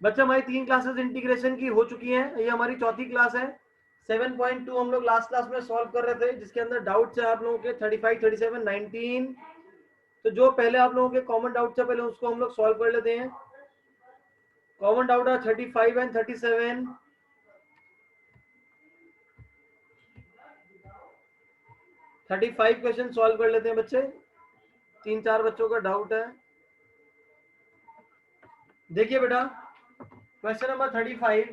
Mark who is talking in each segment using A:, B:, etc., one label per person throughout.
A: बच्चा हमारी 3 classes integration की हो चुकी हैं, ये हमारी चौथी क्लास है। 7.2 हम लोग लास्ट क्लास में सॉल्व कर रहे थे, जिसके अंदर डाउट्स है आप लोगों के 35, 37, 19। तो जो पहले आप लोगों के कॉमन डाउट्स है पहले उसको हम लोग सॉल्व कर लेते हैं। कॉमन डाउट है 35 एंड 37। 35 क्वेश्चन सॉल्व कर लेते हैं बच्चे, 3-4 बच्चों का डाउट है। देखिए बेटा, question number 35,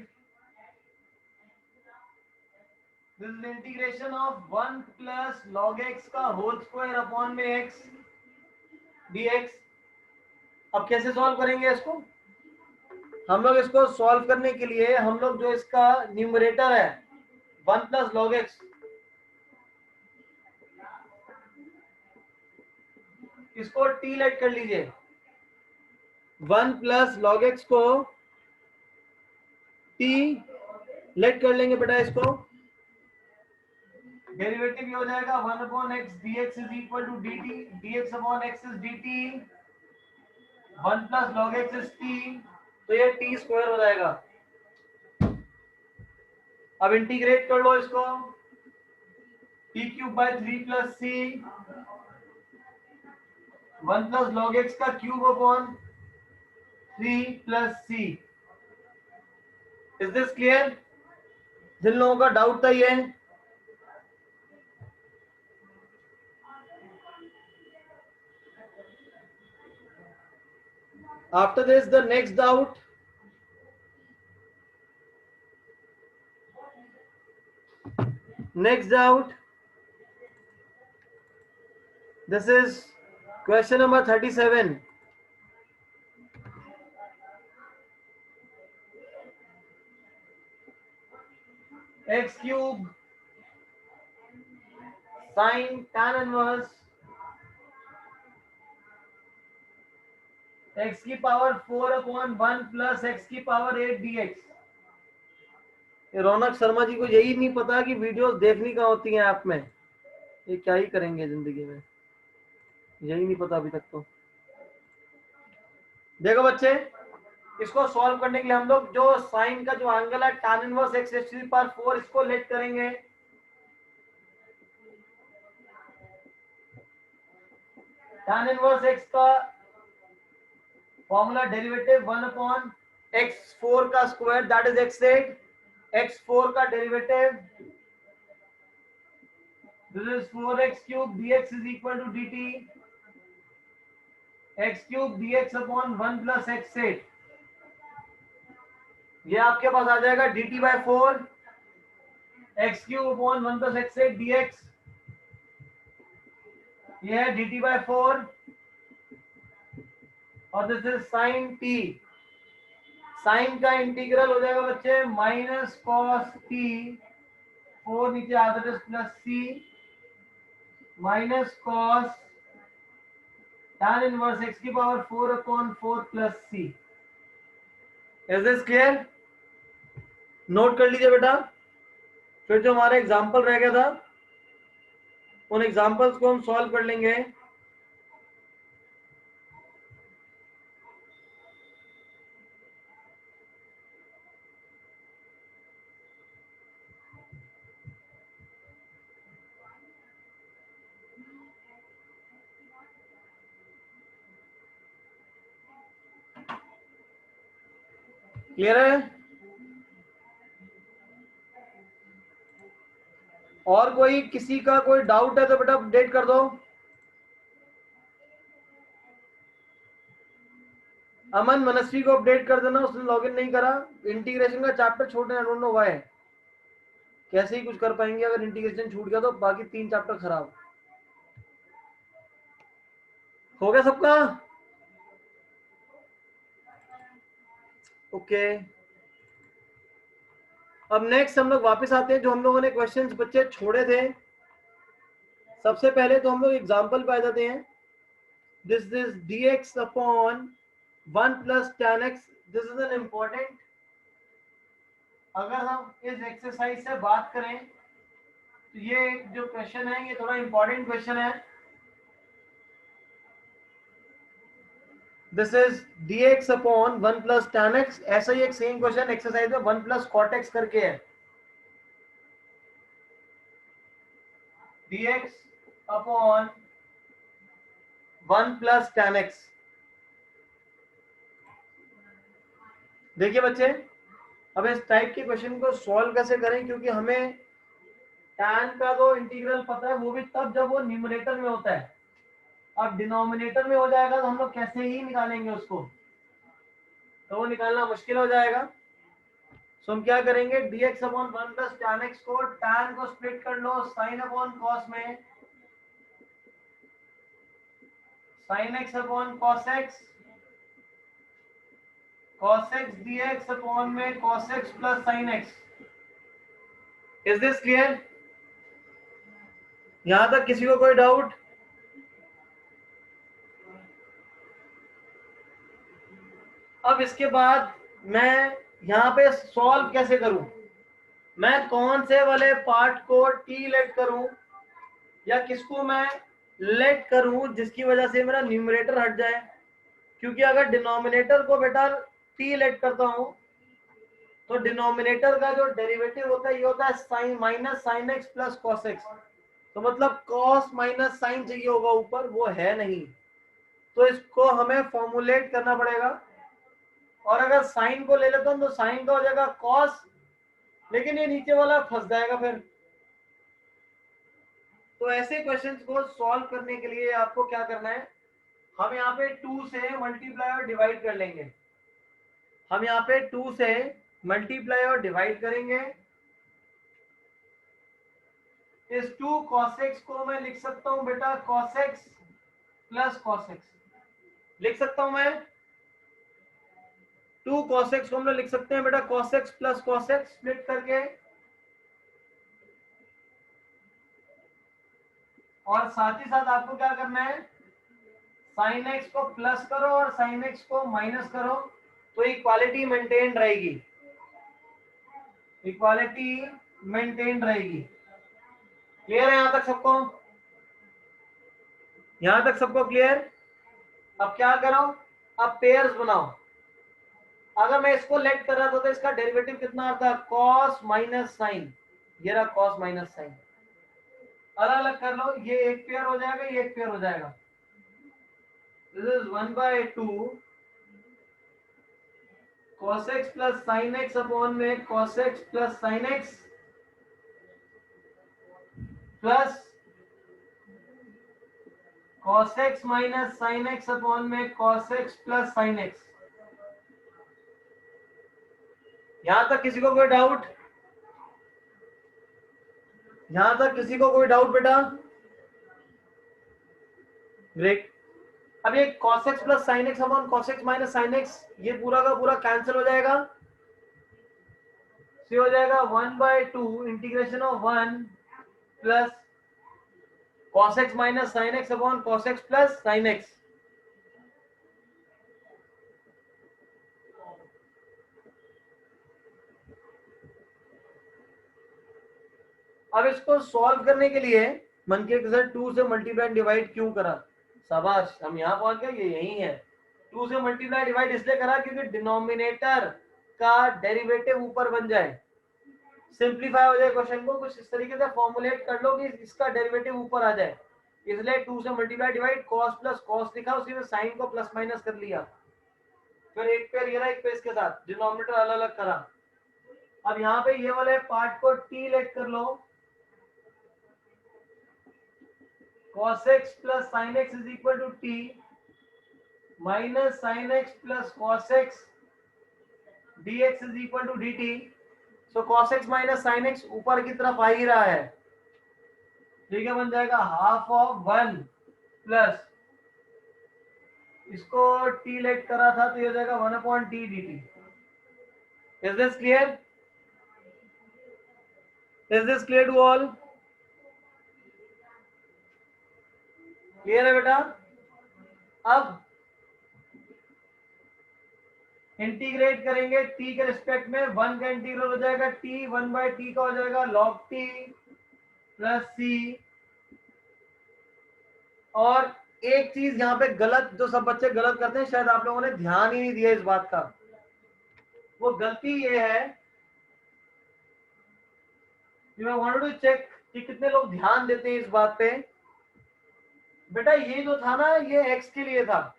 A: this is integration of 1 plus log x का होल स्क्वायर अपॉन में x dx। अब कैसे सॉल्व करेंगे इसको? हम लोग इसको सॉल्व करने के लिए हम लोग जो इसका न्यूमरेटर है 1 प्लस log x, इसको t लेट कर लीजिए। 1 प्लस log x को t लेट कर लेंगे बेटा। इसको डेरिवेटिव ये हो जाएगा 1 upon x dx is equal to dt, dx upon x is dt, 1 plus log x is t, तो ये t स्क्वायर हो जाएगा। अब इंटीग्रेट कर लो इसको, t cube by 3 plus c, 1 plus log x का cube upon 3 plus c। Is this clear? जिन लोगों का डाउट था ये, after this the next doubt, this is question number 37। x cube sin tan inverse x की power 4 upon 1 plus x की power 8 dx। रौनक शर्मा जी को यही नहीं पता कि वीडियोस देखनी कहाँ होती हैं ऐप में, ये क्या ही करेंगे जिंदगी में, यही नहीं पता अभी तक। तो देखो बच्चे, इसको सॉल्व करने के लिए हम लोग जो साइन का जो एंगल है tan inverse x raise to the power 4, इसको लेट करेंगे। tan इनवर्स x का फॉर्मूला डेरिवेटिव 1 अपॉन x4 का square that is x8, x4 का derivative this is 4x cube dx is equal to dt, x cube dx upon 1 plus x8। ये आपके पास आ जाएगा dt by 4, x cube upon 1 plus x8 dx, ये है dt by 4, और this is sine t। Sine का integral हो जाएगा बच्चे माइनस कॉस t, 4 नीचे आ जाता है plus c, minus cos tan inverse x की power 4 upon 4 plus c। Is this clear? Note कर लीजिए बेटा। फिर जो हमारा एग्जाम्पल रह गया था उन एग्जाम्पल्स को हम सॉल्व कर लेंगे। क्लियर है? और कोई किसी का कोई डाउट है तो बेटा अपडेट कर दो। अमन मनस्वी को अपडेट कर देना, उसने लॉगिन नहीं करा। इंटीग्रेशन का चैप्टर छोड़ना, आई डोंट नो व्हाई। कैसे ही कुछ कर पाएंगे अगर इंटीग्रेशन छूट गया तो बाकी 3 चैप्टर खराब हो गया सबका। ओके, अब नेक्स्ट हम लोग वापस आते हैं जो हम लोगों ने क्वेश्चंस बच्चे छोड़े थे। सबसे पहले तो हम लोग एग्जांपल पे आ जाते हैं। This is dx upon 1 plus tan x। This is an important, अगर हम इस एक्सरसाइज से बात करें तो ये जो क्वेश्चन है ये थोड़ा इंपॉर्टेंट क्वेश्चन है। This is dx upon 1 plus tan x। ऐसा ही एक सेम क्वेश्चन एक्सरसाइज में 1 प्लस cot x करके है, dx upon 1 plus tan x। देखिए बच्चे, अब इस टाइप के क्वेश्चन को सॉल्व कैसे करें, क्योंकि हमें tan का तो इंटीग्रल पता है, वो भी तब जब वो न्यूमरेटर में होता है। अब डिनोमिनेटर में हो जाएगा तो हम लोग कैसे ही निकालेंगे उसको, तो वो निकालना मुश्किल हो जाएगा। सो हम क्या करेंगे, dx upon 1 plus tan x को tan को स्प्लिट कर लो sin अपॉन cos में, sin x upon cos x, cos x dx upon में cos x plus sin x। Is this clear? यहां तक किसी को कोई डाउट? अब इसके बाद मैं यहाँ पे सॉल्व कैसे करूं, मैं कौन से वाले पार्ट को t लेट करूं या किसको मैं लेट करूं जिसकी वजह से मेरा न्यूमरेटर हट जाए। क्योंकि अगर डिनोमिनेटर को बेटा t लेट करता हूं तो डिनोमिनेटर का जो डेरिवेटिव होता है ये होता है sine minus sine x plus cos x. तो मतलब कॉस माइनस साइन चाहिए होगा ऊपर, वो है नहीं, तो इसको हमें फॉर्मुलेट करना पड़ेगा। और अगर साइन को ले लेता हूं तो साइन का हो जाएगा कॉस, लेकिन ये नीचे वाला फंस जाएगा फिर। तो ऐसे क्वेश्चंस को सॉल्व करने के लिए आपको क्या करना है, हम यहाँ पे 2 से मल्टीप्लाई और डिवाइड कर लेंगे। हम यहाँ पे 2 से मल्टीप्लाई और डिवाइड करेंगे। इस 2 cos x को मैं लिख सकता हूं बेटा cos x plus cos x, लिख सकता हूं मैं 2 cos x को हम लोग लिख सकते हैं बेटा cos x plus cos x split करके, और साथ ही साथ आपको क्या करना है, sin x को प्लस करो और sin x को माइनस करो, तो इक्वालिटी मेंटेन रहेगी, इक्वालिटी मेंटेन रहेगी। क्लियर है यहां तक सबको? यहां तक सबको क्लियर? अब क्या करो, अब पेयर्स बनाओ। अगर मैं इसको लेट कर रहा था तो इसका डेरिवेटिव कितना आता है, cos माइनस साइन, ये रहा cos माइनस साइन। अलग अलग कर लो, ये एक पेयर हो जाएगा, ये एक पेयर हो जाएगा। This is 1/2 cos x plus sin x upon में cos x plus sin x plus cos x minus sin x upon में cos x plus sin x। यहां तक किसी को कोई डाउट? यहां तक किसी को कोई डाउट बेटा? ग्रेट। अब ये cos x plus sin x upon cos x minus sin x, ये पूरा का पूरा कैंसिल हो जाएगा, से हो जाएगा 1/2 integration of 1 plus cos x minus sin x upon cos x plus sin x। अब इसको सॉल्व करने के लिए मन के सर 2 से मल्टीप्लाई डिवाइड क्यों करा, शाबाश हम यहाँ पहुंच गए, ये यही है। 2 से मल्टीप्लाई डिवाइड इसलिए करा क्योंकि डिनोमिनेटर का डेरिवेटिव ऊपर बन जाए, सिंप्लीफाई हो जाए क्वेश्चन को, कुछ इस तरीके से फॉर्मुलेट कर लो कि इसका डेरिवेटिव ऊपर आ जाए। इसलिए 2 से multiply divide cos plus cos लिखा, उसी में साइन को प्लस माइनस कर लिया, फिर एक पेयर ये रहा, एक पेयर इसके साथ डिनोमिनेटर अलग अलग करा। अब यहाँ पे ये वाले पार्ट को t लेट कर लो, cos x plus sin x is equal to t minus sin x plus cos x dx is equal to dt। so cos x minus sin x ऊपर की तरफ आ ही रहा है, ठीक है, बन जाएगा हाफ ऑफ 1 प्लस इसको t लेट करा था तो ये हो जाएगा 1/t dt। Is this clear? Is this clear to all? Clear है बेटा? अब इंटीग्रेट करेंगे t के रिस्पेक्ट में, 1 का इंटीग्रल हो जाएगा t, 1/t का हो जाएगा log t प्लस c, और एक चीज यहाँ पे गलत, जो सब बच्चे गलत करते हैं, शायद आप लोगों ने ध्यान ही नहीं दिया इस बात का। वो गलती ये है, यू वांटेड टू चेक कि कितने लोग ध्यान देते हैं इस बात पे। बेटा ये जो था ना, ये x के लिए था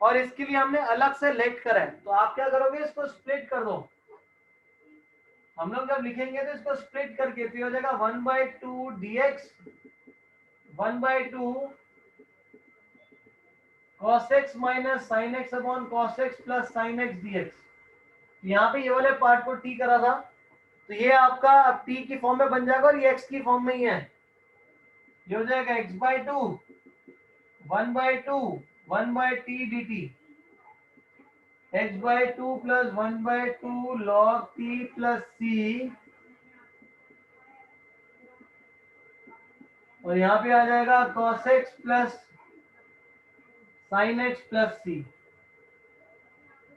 A: और इसके लिए हमने अलग से लेट करा है, तो आप क्या करोगे, इसको स्प्लिट कर दो। हम लोग जब लिखेंगे तो इसको स्प्लिट करके तो हो जाएगा 1/2 dx 1/2 cos x minus sine x upon cos x plus sine x dx। यहाँ पे ये वाले पार्ट को t करा था, तो ये आपका अब t की फॉर्म में बन जाएगा और ये x की फॉर्म में ही है। ये हो जाएगा x/2 1/2 1/t dt x/2 plus 1/2 log t plus c, और यहाँ पे आ जाएगा cos x plus sine x plus c.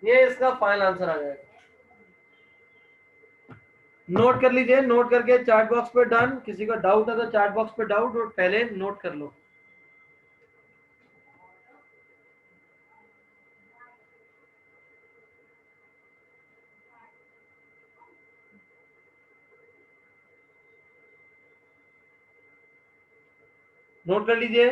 A: ये इसका फाइनल आंसर आ जाएगा। नोट कर लीजिए, नोट करके चार्ट बॉक्स पे डन। किसी का डाउट है तो चार्ट बॉक्स पे डाउट और पहले नोट कर लो। नोट कर लीजिए।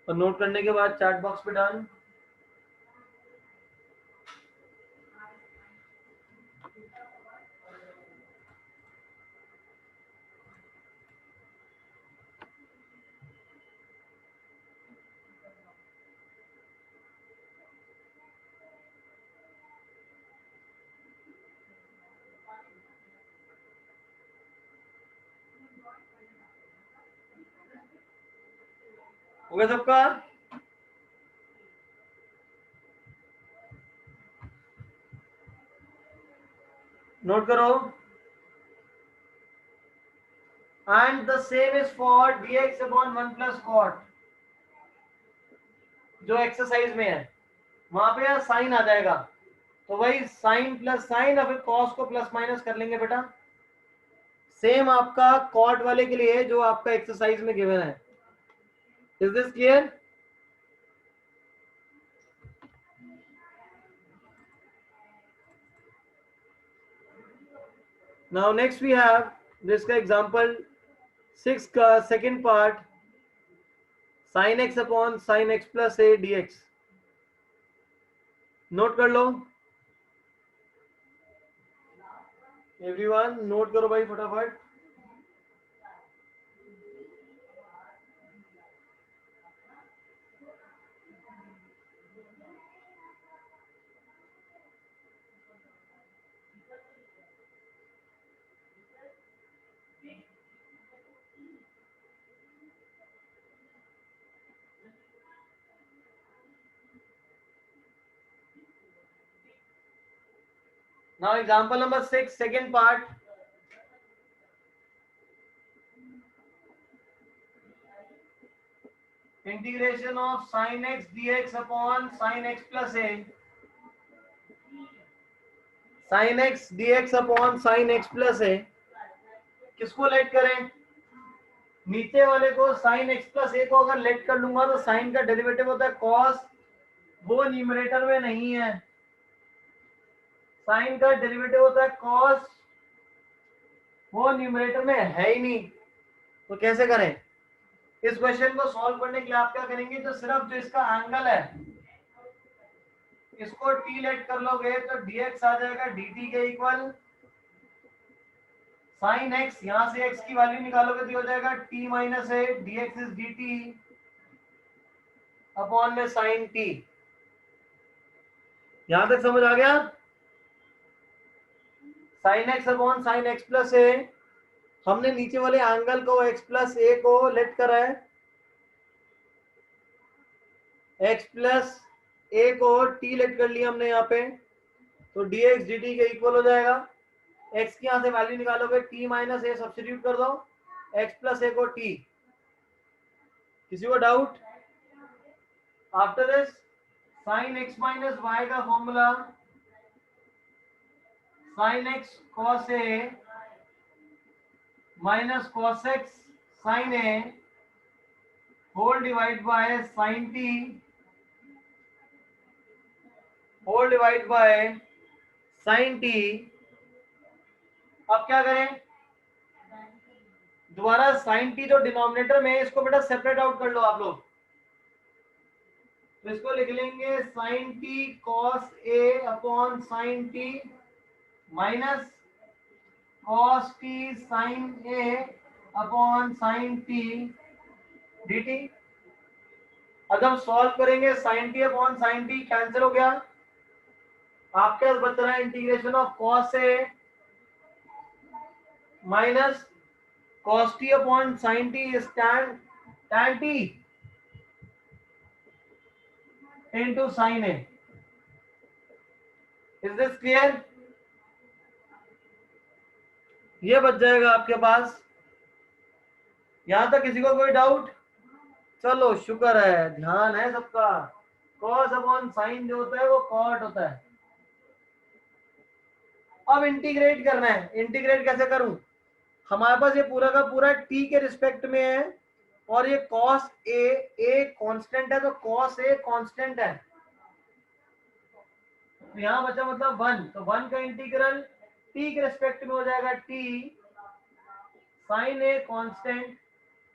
A: और नोट करने के बाद चार्ट बॉक्स पे डन। हो गया सबका? नोट करो। And the same is for dx upon 1 plus cot, जो एक्सरसाइज में है वहां पे साइन आ जाएगा, तो वही साइन प्लस साइन और फिर कॉस को प्लस माइनस कर लेंगे बेटा। सेम आपका कॉट वाले के लिए जो आपका एक्सरसाइज में गिवन है। Is this clear? Now next we have this का example 6 का second part, sin x upon sin x plus a dx। Note कर लो एवरीवन, नोट करो भाई फटाफट। Now example number 6 second part, integration of sin x dx upon sin x plus a, sin x dx upon sin x plus a। किसको late करें? नीचे वाले को sin x plus a को अगर लेट कर लूंगा तो sin का डेरिवेटिव होता है cos, वो न्यूमरेटर में नहीं है। साइन का डेरिवेटिव होता है cos, वो न्यूमरेटर में है ही नहीं। तो कैसे करें? इस क्वेश्चन को सॉल्व करने के लिए आप क्या करेंगे, जो सिर्फ जो इसका एंगल है इसको t लेट कर लोगे तो dx आ जाएगा dt के इक्वल, साइन x यहां से x की वैल्यू निकालोगे तो हो जाएगा t minus a dx is dt upon में साइन t। यहां तक समझ आ गया? Sine x upon sine x plus a, हमने नीचे वाले एंगल को x प्लस ए को लेट करा है, x प्लस ए को t लेट कर लिया हमने यहाँ पे, तो dx dt के इक्वल हो जाएगा। x की यहां से वैल्यू निकालोगे t माइनस ए सब्स्टिट्यूट कर दो, x प्लस ए को t। किसी को doubt? After this sine x minus y का formula sine x cos a minus cos x sine a whole divide by sine t whole divide by sine t. अब क्या करें, दोबारा साइन टी जो denominator में है इसको बेटा सेपरेट आउट कर लो आप लोग। तो इसको लिख लेंगे sine t cos a upon sine t minus cos t sine a upon sine t dt। अब हम सॉल्व करेंगे sine t upon sine t cancel हो गया, आपके पास बच रहा है integration of cos a minus cos t upon sin t is tan t into sin a। Is this clear? ये बच जाएगा आपके पास। यहां तक किसी को कोई डाउट? चलो शुक्र है, ध्यान है सबका। cos अपॉन sin जो होता है वो cot होता है। अब इंटीग्रेट करना है, इंटीग्रेट कैसे करूं? हमारे पास ये पूरा का पूरा t के रिस्पेक्ट में है और ये cos a कांस्टेंट है, तो cos a कांस्टेंट है, तो यहाँ बचा मतलब 1, तो 1 का इंटीग्रल t के रिस्पेक्ट में हो जाएगा t sine a constant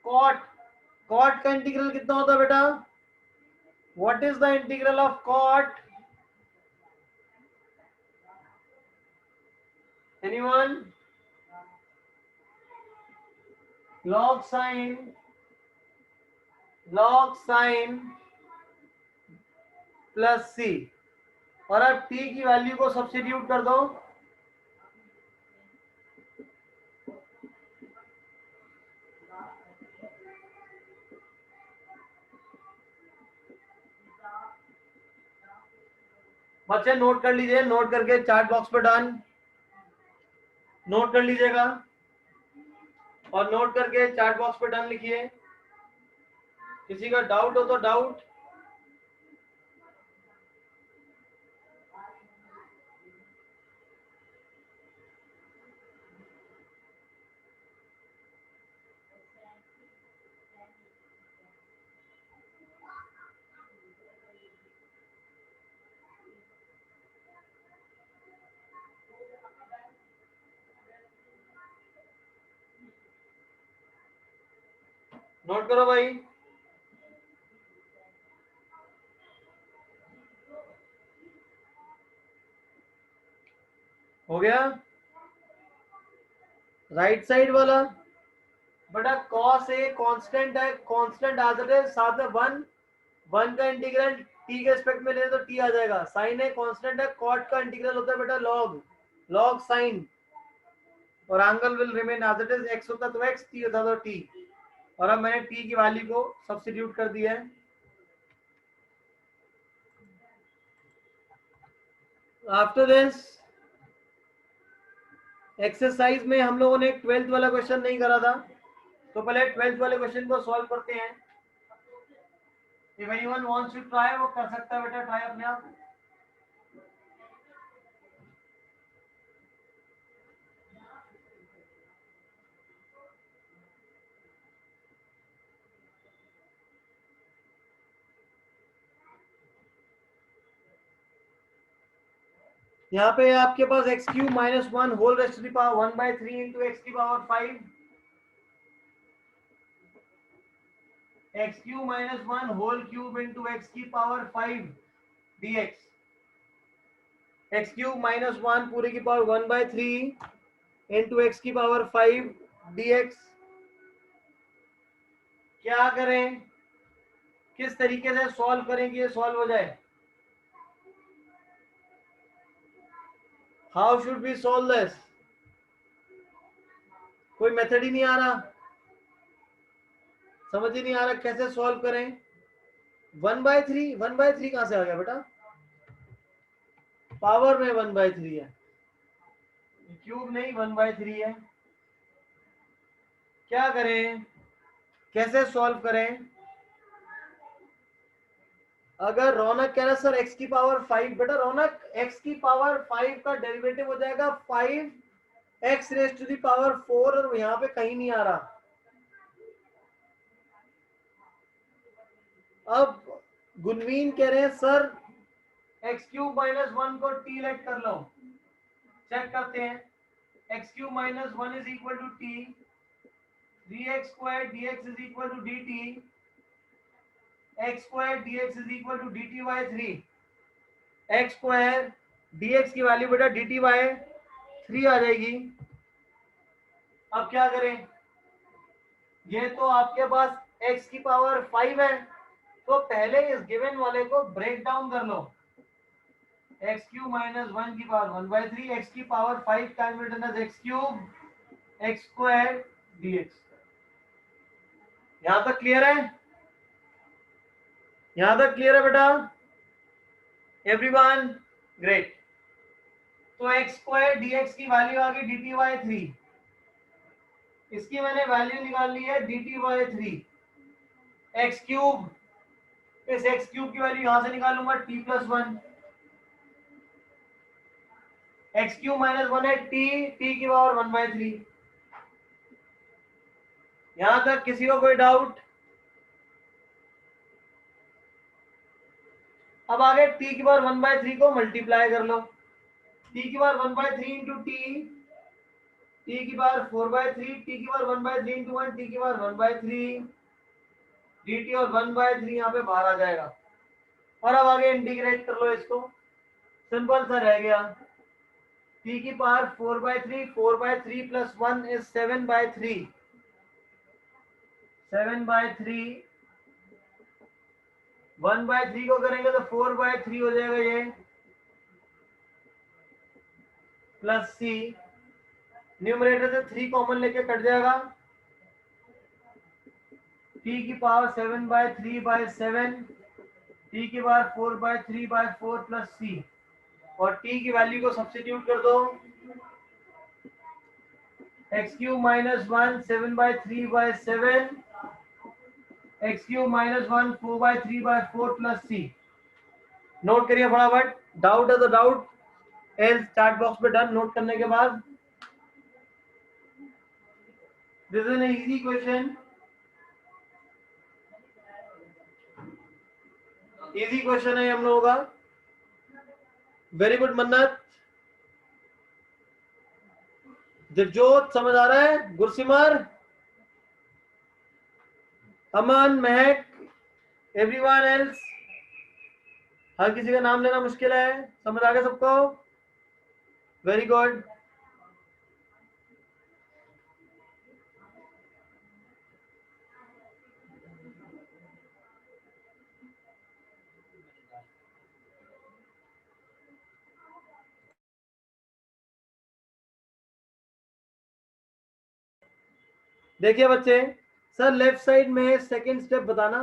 A: cot का इंटीग्रल कितना होता है बेटा? What is the integral of cot? Anyone? log sin plus c, और अब t की वैल्यू को सब्स्टिट्यूट कर दो। बच्चे नोट कर लीजिए, नोट करके चार्ट बॉक्स पे डन नोट कर लीजिएगा और नोट करके चार्ट बॉक्स पे डन लिखिए। किसी का डाउट हो तो डाउट। नोट करो भाई। हो गया? राइट साइड वाला बेटा cos a कांस्टेंट है, कांस्टेंट आ जाता है साथ में 1 का इंटीग्रल t के रिस्पेक्ट में ले तो t आ जाएगा। sin a कांस्टेंट है, cot का इंटीग्रल होता है बेटा log sin, और angle will remain as it is. x होता तो x, t होता तो t, और अब मैंने t की वैल्यू को सब्स्टिट्यूट कर दिया है। आफ्टर दिस एक्सरसाइज में हम लोगों ने 12th वाला क्वेश्चन नहीं करा था, तो पहले 12th वाले क्वेश्चन को सॉल्व करते हैं। If anyone wants to try, वो कर सकता है बेटा ट्राई अपने आप। यहाँ पे आपके पास x cube minus 1 whole raised to the power 1/3 into x की power 5, x cube minus 1 whole cube into x की power 5 dx, x cube minus 1 पूरे की पावर 1/3 इंटू एक्स की पावर 5 dx। क्या करें, किस तरीके से सॉल्व करें कि ये सॉल्व हो जाए? How should be solve this? कोई मेथड ही नहीं आ रहा, समझ ही नहीं आ रहा कैसे सॉल्व करें। 1/3 कहां से आ गया बेटा? पावर में 1/3 है, क्यूब नहीं 1/3 है। क्या करें, कैसे सॉल्व करें? अगर रौनक कह रहा है सर x की पावर 5, बेटा रौनक x की पावर 5 का डेरिवेटिव हो जाएगा 5x raise to the power 4, और यहाँ पे कहीं नहीं आ रहा। अब गुनवीन कह रहे हैं सर एक्स क्यूब माइनस 1 को t लेट कर लो। चेक करते हैं, x cube minus 1 is equal to t, 3x square dx is equal to dt, x square dx is equal to dt bye 3। x square dx की value बेटा dt bye 3 आ जाएगी। अब क्या करें, ये तो आपके पास x की पावर 5 है, तो पहले इस गिवन वाले को ब्रेक डाउन कर लो। एक्स क्यूब माइनस 1 की पावर 1/3, एक्स की power 5 time written as x cube x square dx। यहां तक क्लियर है? यहां तक क्लियर है बेटा एवरीवन? ग्रेट। तो एक्स स्क्वायर dx की वैल्यू आ गई dt बाय 3, इसकी मैंने वैल्यू निकाल ली है dt बाय 3। एक्स क्यूब, इस एक्स क्यूब की वैल्यू यहां से निकालूंगा t plus 1, x cube minus 1 है टी की पावर 1/3। यहां तक किसी को कोई डाउट? अब आगे t की पावर 1/3 को मल्टीप्लाई कर लो, t की पावर 1/3 इंटू टी की पावर 4/3, टी की पावर 1/3 इंटू 1, टी की पावर 1/3 dt, और 1/3 यहाँ पे बाहर आ जाएगा। और अब आगे इंटीग्रेट कर लो इसको, सिंपल सा रह गया। t की पावर 4/3, 4/3 प्लस 1 इज 7/3, 7/3, 1/3 को करेंगे तो 4/3 हो जाएगा ये, प्लस सी, न्यूमरेटर से 3 कॉमन लेके कट जाएगा, t की पावर 7/3/7, t की पावर 4/3/4 प्लस सी, और t की वैल्यू को सब्स्टिट्यूट कर दो। X cube minus 1 7/3/7, x cube minus 1 4/3/4 plus c. Note करिए फटाफट, डाउट है तो डाउट, एल्स चैट बॉक्स पे डन नोट करने के बाद। This is an easy question, easy question है हम लोगों का। वेरी गुड मन्नत, दिवजोत समझ आ रहा है? गुरसिमर, अमन, महक, एवरीवन एल्स? हर किसी का नाम लेना मुश्किल है, समझ आ गया सबको? Very good. देखिए बच्चे, सर लेफ्ट साइड में सेकंड स्टेप बताना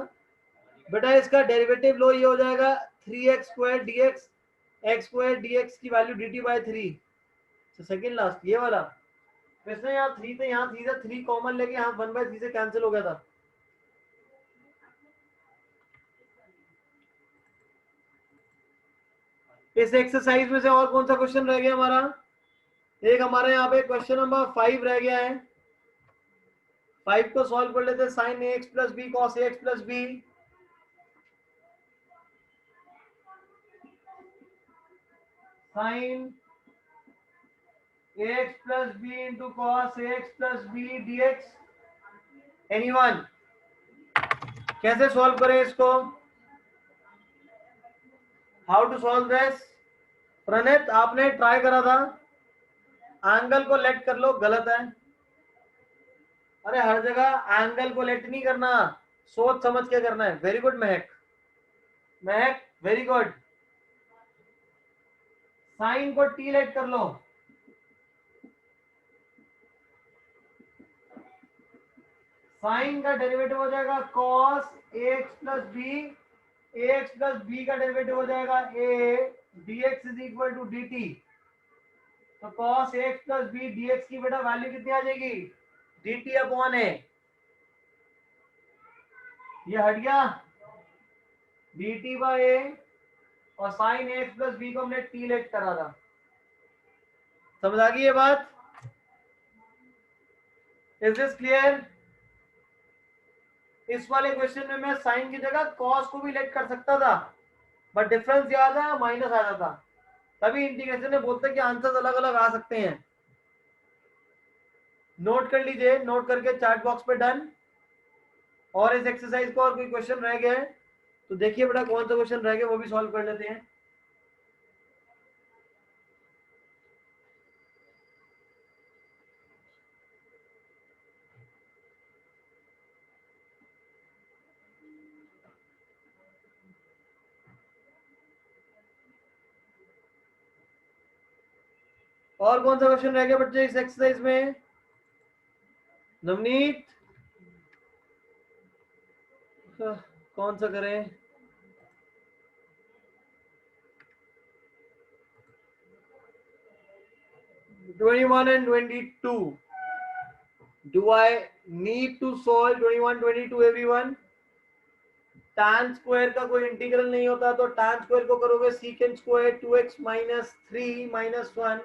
A: बेटा, इसका डेरिवेटिव लो, ये हो जाएगा 3x square dx, x square dx की value dt bye 3। Second last ये वाला, इसने यहाँ 3 थे, यहाँ 3 से 3 कॉमन लेके यहाँ 1/3 से कैंसिल हो गया था। इस एक्सरसाइज में से और कौन सा क्वेश्चन रह गया हमारा? एक हमारे यहाँ पे क्वेश्चन नंबर 5 रह गया है। 5 को सॉल्व कर लेते हैं। Sine ax plus B cos ax plus B, sine ax plus B into cos ax plus B dx। Anyone? कैसे सॉल्व करें इसको? How to solve this? Pranit आपने ट्राई करा था, एंगल को लेट कर लो, गलत है। अरे हर जगह एंगल को लेट नहीं करना, सोच समझ के करना है। Very good Mehak, Mehak very good. Sine को टी लेट कर लो, साइन का डेरिवेटिव हो जाएगा cos ax plus B, ax plus B का डेरिवेटिव हो जाएगा a dx is equal to dt। तो cos ax plus B dx की बेटा वैल्यू कितनी आ जाएगी? dt upon a। ये हट गया? डी टी बाई ए और साइन एक्स प्लस बी को हमने टी लेट करा था। समझ आ गई ये बात? Is this clear? इस वाले क्वेश्चन में मैं साइन की जगह कॉस को भी लेट कर सकता था, बट डिफरेंस याद है, माइनस आ जाता। तभी इंटीग्रेशन में बोलते हैं कि आंसर्स अलग अलग आ सकते हैं। नोट कर लीजिए, नोट करके चैट बॉक्स पे डन। और इस एक्सरसाइज को और कोई क्वेश्चन रह गया है तो देखिए बेटा कौन सा क्वेश्चन रह गया, वो भी सॉल्व कर लेते हैं। और कौन सा क्वेश्चन रह गया बच्चे इस एक्सरसाइज में? नवनीत, कौन सा करें? (21) and 22. Do I need to solve 21, 22 everyone? tan square का कोई इंटीग्रल नहीं होता, तो tan स्क्वायर को करोगे secant square 2x minus 3 minus 1,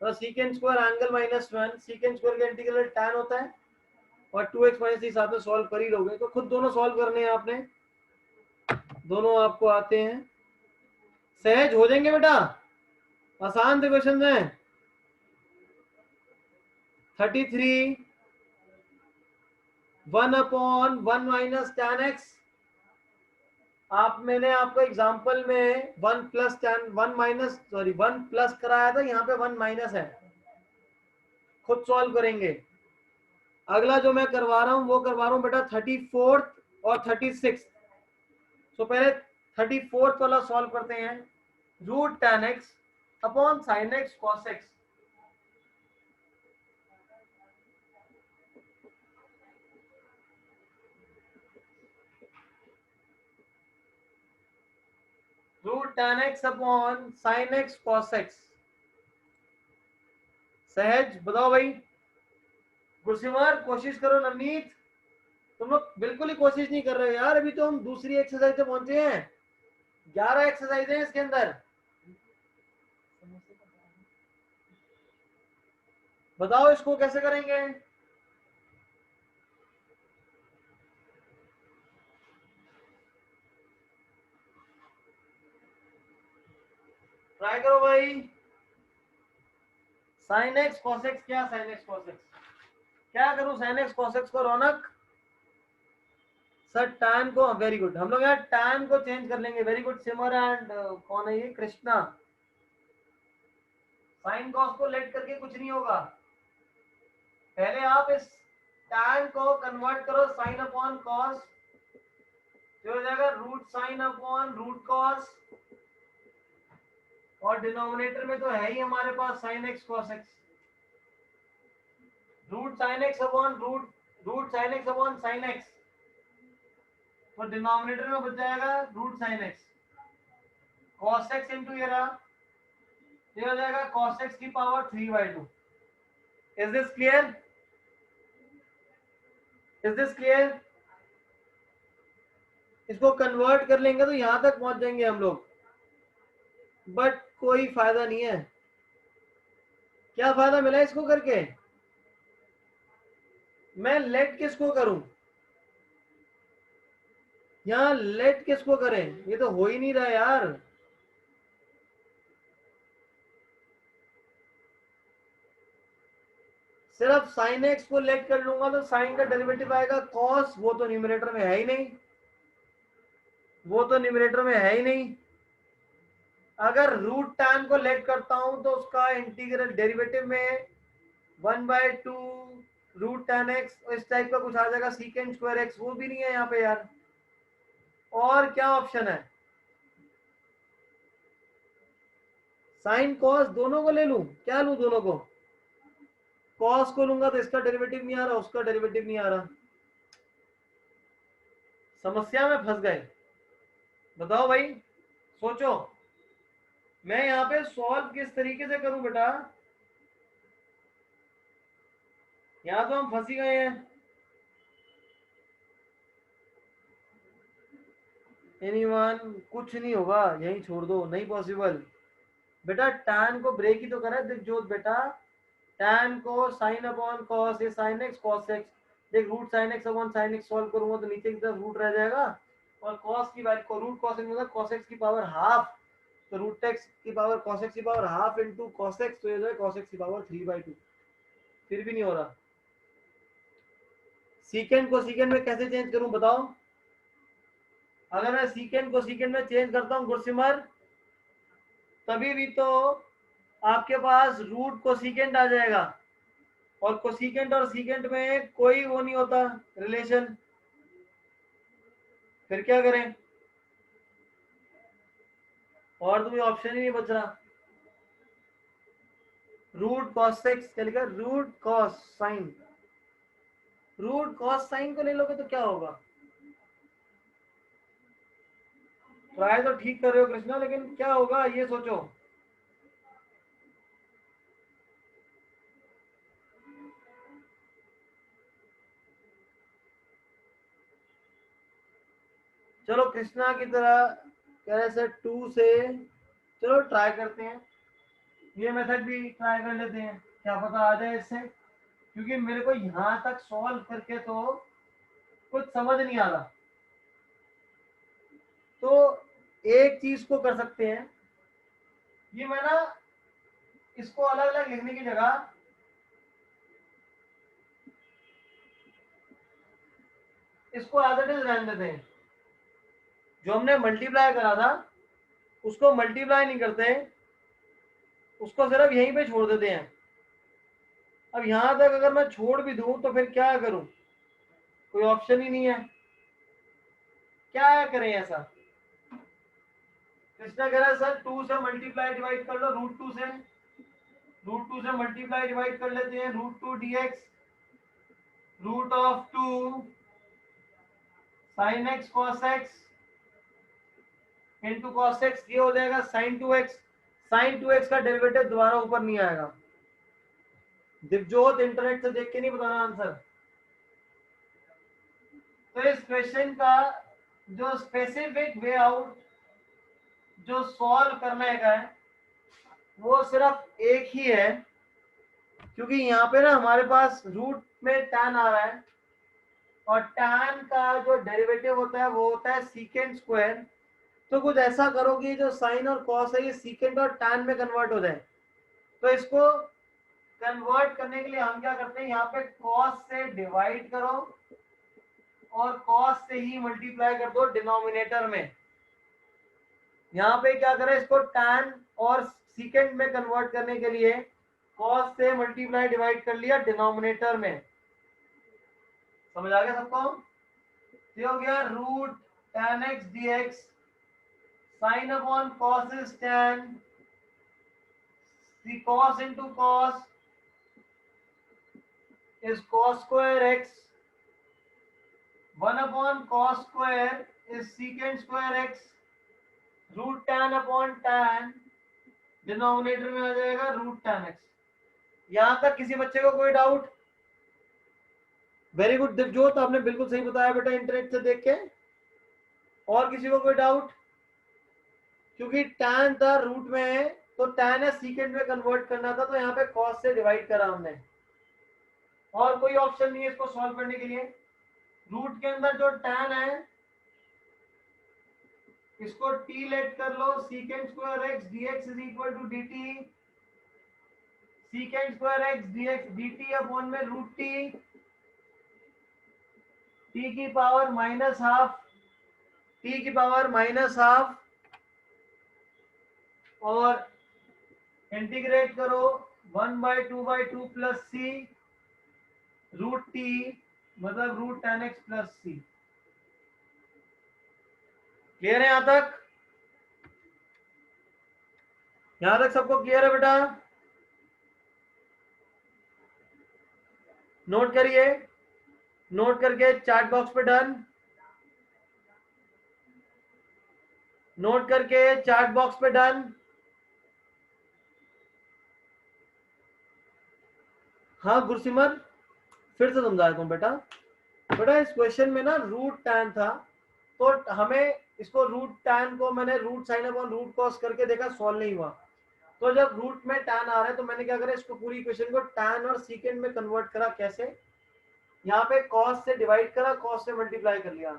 A: तो secant square angle minus 1, secant square का इंटीग्रल tan होता है और 2x minus 3 साथ में सॉल्व कर ही लोगे। तो खुद दोनों सॉल्व करने हैं आपने, दोनों आपको आते हैं, सहज हो जाएंगे बेटा, आसान से क्वेश्चन हैं। 33 1/1 minus tan x। मैंने आपको एग्जांपल में 1 प्लस tan 1 माइनस 1 प्लस कराया था, यहाँ पे 1 माइनस है, खुद सॉल्व करेंगे। अगला जो मैं करवा रहा हूँ वो करवा रहा हूँ बेटा 34 और 36। तो पहले 34 वाला सॉल्व करते हैं। Root tan x upon sine x cos x. Root tan x upon sine x cos x. Sahaj बताओ भाई, गुरसिमर कोशिश करो। नवनीत, तुम लोग बिल्कुल ही कोशिश नहीं कर रहे हो यार, अभी तो हम दूसरी एक्सरसाइज पे पहुंचे हैं, 11 एक्सरसाइज है इसके अंदर। बताओ इसको कैसे करेंगे? ट्राई करो भाई। साइन एक्स कॉस एक्स, क्या साइन एक्स कॉस एक्स, क्या करूं साइन एक्स कॉस एक्स को? रौनक सर tan को, वेरी गुड, हम लोग यार tan को चेंज कर लेंगे। वेरी गुड सिमर एंड कौन है ये, कृष्णा। साइन कॉस को लेट करके कुछ नहीं होगा, पहले आप इस tan को कन्वर्ट करो साइन अपॉन कॉस, जो हो जाएगा root sine upon root cos, और डिनोमिनेटर में तो है ही हमारे पास sine x cos x. Root sine x upon root sine x upon sine x, तो डिनोमिनेटर में बच जाएगा root sine x. Cos x into ये रहा, ये हो जाएगा कॉस एक्स की power 3/2। Is this clear? Is this clear? इसको कन्वर्ट कर लेंगे तो यहां तक पहुंच जाएंगे हम लोग, बट कोई फायदा नहीं है। क्या फायदा मिला इसको करके? मैं लेट किसको करूं यहाँ, लेट किसको करें? ये तो हो ही नहीं रहा यार। सिर्फ साइन एक्स को लेट कर लूंगा तो साइन का डेरिवेटिव आएगा कॉस, वो तो न्यूमरेटर में है ही नहीं, वो तो न्यूमरेटर में है ही नहीं। अगर रूट टैन को लेट करता हूं तो उसका इंटीग्रल डेरिवेटिव में 1/2 रूट टैन एक्स, इस टाइप का कुछ आ जाएगा, सीकेंड स्क्वायर एक्स, वो भी नहीं है यहाँ पे यार। और क्या ऑप्शन है? साइन कॉस दोनों को ले लूं? क्या लूं दोनों को? कॉस को लूंगा तो इसका डेरिवेटिव नहीं आ रहा, उसका डेरिवेटिव नहीं आ रहा, समस्या में फंस गए। बताओ भाई, सोचो, मैं यहाँ पे सॉल्व किस तरीके से करूं बेटा? यहाँ तो हम फंसी गए हैं। एनीवन? कुछ नहीं होगा, यही छोड़ दो, नहीं पॉसिबल बेटा। टैन को ब्रेक ही तो करा है जो बेटा, टैन को साइन अपॉन कॉस, ये साइन एक्स कॉस एक्स, देख root sine x upon sine x solve करूंगा तो नीचे की तरफ रूट रह जाएगा, और कॉस की वैल्यू को रूट कॉस एक्स मतलब कॉस एक्स की पावर हाफ, तो रूट एक्स की पावर कॉस एक्स की power half into cos x, तो ये जो है कॉस एक्स की पावर 3/2। फिर भी नहीं हो रहा। सीकेंड को सीकेंड में कैसे चेंज करूं बताओ? अगर मैं सीकेंड को सीकेंड में चेंज करता हूं गुरसिमर, तभी भी तो आपके पास रूट को सीकेंड आ जाएगा, और कोसिकेंट और सीकेंट में कोई वो नहीं होता रिलेशन। फिर क्या करें? और तो कोई ऑप्शन ही नहीं बच रहा। रूट कॉस एक्स क्या लिखा? Root cos sine, root cos sine को ले लोगे तो क्या होगा? ट्राई तो ठीक कर रहे हो कृष्णा, लेकिन क्या होगा ये सोचो। चलो कृष्णा की तरह कह रहे सर 2 से, चलो ट्राई करते हैं, ये मेथड भी ट्राई कर लेते हैं, क्या पता आ जाए इससे, क्योंकि मेरे को यहाँ तक सॉल्व करके तो कुछ समझ नहीं आ रहा। तो एक चीज को कर सकते हैं, ये मैं ना इसको अलग अलग लिखने की जगह इसको एज इट इज रहने देते हैं। जो हमने मल्टीप्लाई करा था उसको मल्टीप्लाई नहीं करते, उसको सिर्फ यहीं पे छोड़ देते हैं। अब यहां तक अगर मैं छोड़ भी दूं तो फिर क्या करूं? कोई ऑप्शन ही नहीं है, क्या करें ऐसा? कृष्णा कह रहा है सर 2 से मल्टीप्लाई डिवाइड कर लो, रूट 2 से, रूट 2 से मल्टीप्लाई डिवाइड कर लेते हैं, root 2 dx root of 2 sine x cos x into cos x, ये हो जाएगा साइन 2x। साइन 2x का डेरिवेटिव दोबारा ऊपर नहीं आएगा। दिवजोत इंटरनेट से देख के नहीं बताना आंसर। तो इस क्वेश्चन का जो स्पेसिफिक वे आउट जो सॉल्व करने का है वो सिर्फ एक ही है, क्योंकि यहाँ पे ना हमारे पास रूट में टैन आ रहा है, और टैन का जो डेरिवेटिव होता है वो होता है सीकेंड स्क्वायर। तो कुछ ऐसा करो कि जो साइन और कॉस है ये सीकेंड और टैन में कन्वर्ट हो जाए। तो इसको कन्वर्ट करने के लिए हम क्या करते हैं, यहाँ पे कॉस से डिवाइड करो और कॉस से ही मल्टीप्लाई कर दो डिनोमिनेटर में। यहाँ पे क्या करें, इसको टैन और सीकेंड में कन्वर्ट करने के लिए कॉस से मल्टीप्लाई डिवाइड कर लिया डिनोमिनेटर में। समझ आ गया सबको? ये हो गया root tan x D x, sine upon cos is tan, see cos into cos is cos square x, 1 upon cos square is secant square x, root tan upon tan, denominator में आ जाएगा रूट tan x। यहां तक किसी बच्चे को कोई doubt? Very good Divjot, आपने बिल्कुल सही बताया बेटा इंटरनेट से देख के। और किसी को कोई डाउट? क्योंकि tan था रूट में है तो tan है सीकेंड में कन्वर्ट करना था, तो यहाँ पे cos से डिवाइड करा हमने, और कोई ऑप्शन नहीं है इसको सॉल्व करने के लिए। रूट के अंदर जो tan है इसको t लेट कर लो, secant square x dx is equal to dt, secant square x dx dt upon में रूट t की पावर माइनस हाफ, t की पावर माइनस हाफ, और इंटीग्रेट करो 1/2/2 प्लस सी रूट टी, मतलब root tan x plus c. Clear है? यहां तक सबको क्लियर है बेटा? नोट करिए, नोट करके चैट बॉक्स पे डन, नोट करके चैट बॉक्स पे डन। हाँ गुरसिमर, फिर से समझा देता हूँ बेटा। बेटा इस क्वेश्चन में ना रूट टैन था, तो हमें इसको रूट टैन को मैंने root sine upon root cos करके देखा, सॉल्व नहीं हुआ। तो जब रूट में टैन आ रहा है तो मैंने क्या करा, इसको पूरी इक्वेशन को टैन और सीकेंड में कन्वर्ट करा। कैसे? यहाँ पे कॉस से डिवाइड करा, कॉस से मल्टीप्लाई कर लिया,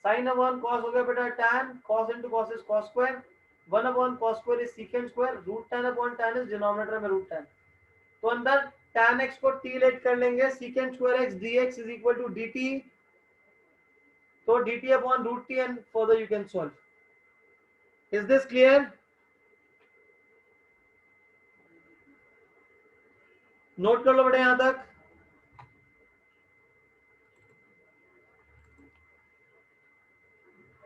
A: साइन अपॉन कॉस हो गया बेटा tan, cos into cos is cos square, 1 upon cos square is secant square, root tan upon tan is denominator में रूट टैन। तो अंदर tan x को t लेट कर लेंगे, secant square x dx is equal to dt, तो dt upon root t and further you can solve. Is this clear? Note कर लो बेटा यहां तक।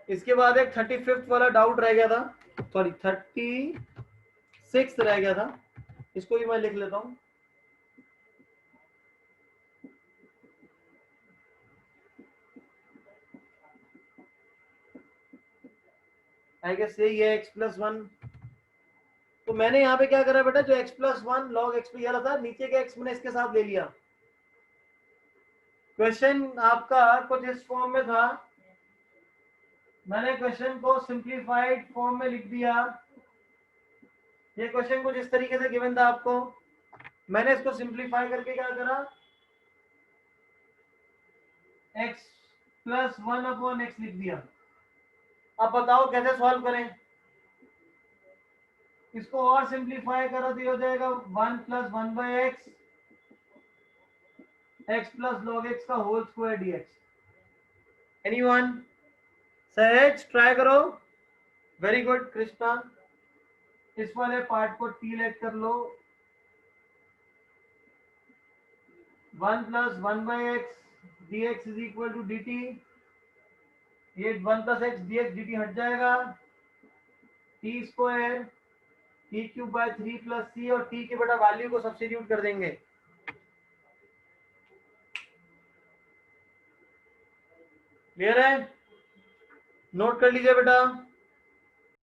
A: इसके बाद एक 35th वाला डाउट रह गया था, सॉरी 36 रह गया था, इसको भी मैं लिख लेता हूं। आई गेस यही है x प्लस 1। तो मैंने यहाँ पे क्या करा बेटा, जो x प्लस 1 लॉग x पे था, नीचे का x मैंने इसके साथ ले लिया। क्वेश्चन आपका कुछ इस फॉर्म में था, मैंने क्वेश्चन को सिंप्लीफाइड फॉर्म में लिख दिया। ये क्वेश्चन कुछ इस तरीके से गिवन था आपको, मैंने इसको सिंप्लीफाई करके क्या करा, x प्लस 1 अपॉन x लिख दिया। अब बताओ कैसे सॉल्व करें इसको, और सिंप्लीफाई करा तो हो जाएगा 1 plus 1 by x, x plus log x का whole square dx. Anyone? Sahaj try करो। वेरी गुड कृष्णा, इस वाले पार्ट को टी लेट कर लो, 1 plus 1 by x D x is equal to d t, ये 1 plus x D x d t हट जाएगा, t square t cube by 3 plus c, और टी के बेटा वैल्यू को सब्स्टिट्यूट कर देंगे। क्लियर है? नोट कर लीजिए बेटा।